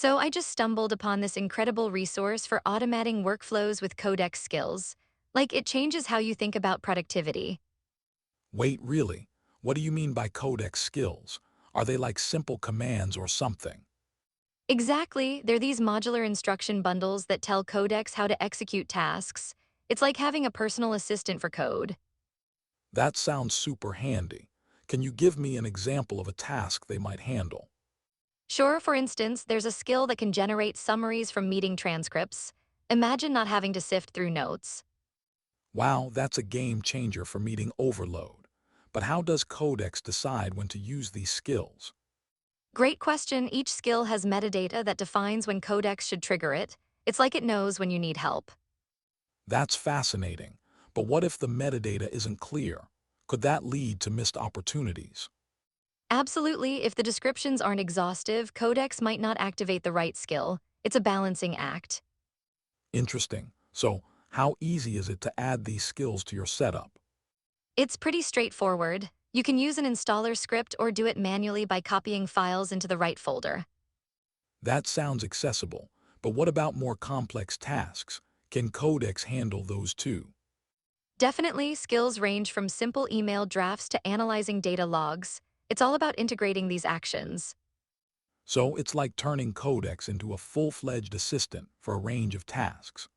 So I just stumbled upon this incredible resource for automating workflows with Codex skills. Like it changes how you think about productivity. Wait, really? What do you mean by codex skills? Are they like simple commands or something? Exactly, they're these modular instruction bundles that tell Codex how to execute tasks. It's like having a personal assistant for code. That sounds super handy. Can you give me an example of a task they might handle? Sure, for instance, there's a skill that can generate summaries from meeting transcripts. Imagine not having to sift through notes. Wow, that's a game changer for meeting overload. But how does Codex decide when to use these skills? Great question. Each skill has metadata that defines when Codex should trigger it. It's like it knows when you need help. That's fascinating. But what if the metadata isn't clear? Could that lead to missed opportunities? Absolutely, if the descriptions aren't exhaustive, Codex might not activate the right skill. It's a balancing act. Interesting. So, how easy is it to add these skills to your setup? It's pretty straightforward. You can use an installer script or do it manually by copying files into the right folder. That sounds accessible, but what about more complex tasks? Can Codex handle those too? Definitely, skills range from simple email drafts to analyzing data logs. It's all about integrating these actions. So it's like turning Codex into a full-fledged assistant for a range of tasks.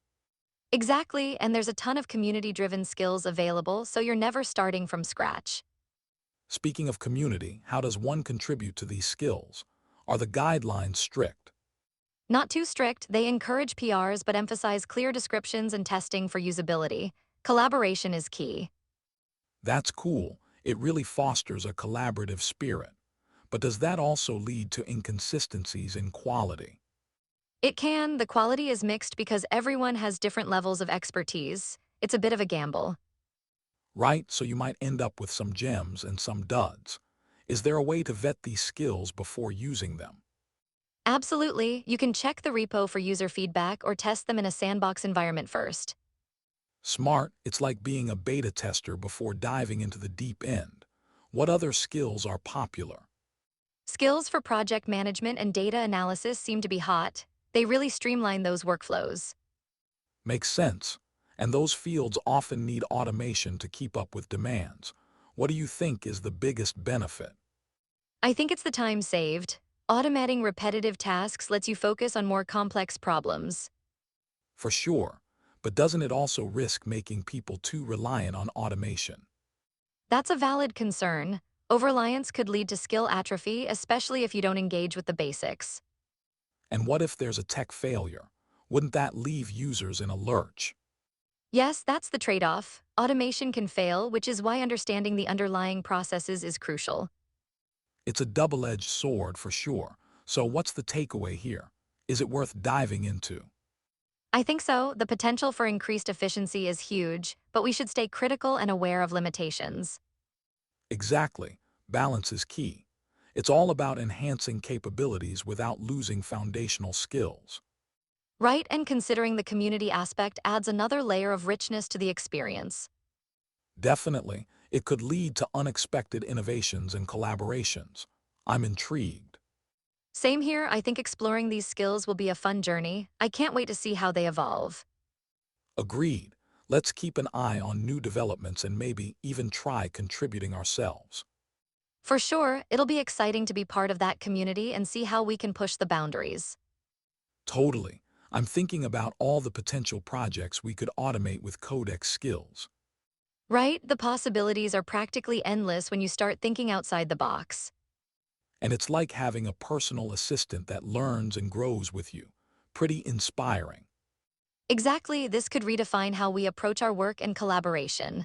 Exactly, and there's a ton of community-driven skills available, so you're never starting from scratch. Speaking of community, how does one contribute to these skills? Are the guidelines strict? Not too strict, they encourage PRs but emphasize clear descriptions and testing for usability. Collaboration is key. That's cool. It really fosters a collaborative spirit. But does that also lead to inconsistencies in quality? It can, the quality is mixed because everyone has different levels of expertise. It's a bit of a gamble. Right? So you might end up with some gems and some duds. Is there a way to vet these skills before using them? Absolutely, you can check the repo for user feedback or test them in a sandbox environment first. Smart, it's like being a beta tester before diving into the deep end. What other skills are popular? Skills for project management and data analysis seem to be hot. They really streamline those workflows. Makes sense. And those fields often need automation to keep up with demands. What do you think is the biggest benefit? I think it's the time saved. Automating repetitive tasks lets you focus on more complex problems. For sure. But doesn't it also risk making people too reliant on automation? That's a valid concern. Overreliance could lead to skill atrophy, especially if you don't engage with the basics. And what if there's a tech failure? Wouldn't that leave users in a lurch? Yes, that's the trade-off. Automation can fail, which is why understanding the underlying processes is crucial. It's a double-edged sword for sure. So what's the takeaway here? Is it worth diving into? I think so. The potential for increased efficiency is huge, but we should stay critical and aware of limitations. Exactly. Balance is key. It's all about enhancing capabilities without losing foundational skills. Right, and considering the community aspect adds another layer of richness to the experience. Definitely, it could lead to unexpected innovations and collaborations. I'm intrigued. Same here, I think exploring these skills will be a fun journey. I can't wait to see how they evolve. Agreed. Let's keep an eye on new developments and maybe even try contributing ourselves. For sure, it'll be exciting to be part of that community and see how we can push the boundaries. Totally. I'm thinking about all the potential projects we could automate with Codex skills. Right? The possibilities are practically endless when you start thinking outside the box. And it's like having a personal assistant that learns and grows with you. Pretty inspiring. Exactly, this could redefine how we approach our work and collaboration.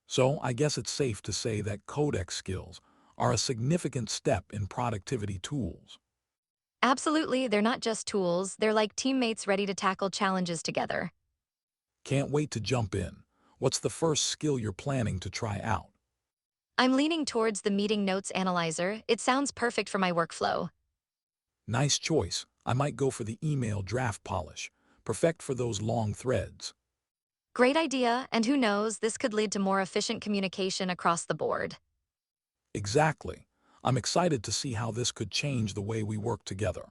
So I guess it's safe to say that Codex skills are a significant step in productivity tools. Absolutely, they're not just tools, they're like teammates ready to tackle challenges together. Can't wait to jump in. What's the first skill you're planning to try out? I'm leaning towards the meeting notes analyzer. It sounds perfect for my workflow. Nice choice. I might go for the email draft polish. Perfect for those long threads. Great idea, and who knows, this could lead to more efficient communication across the board. Exactly. I'm excited to see how this could change the way we work together.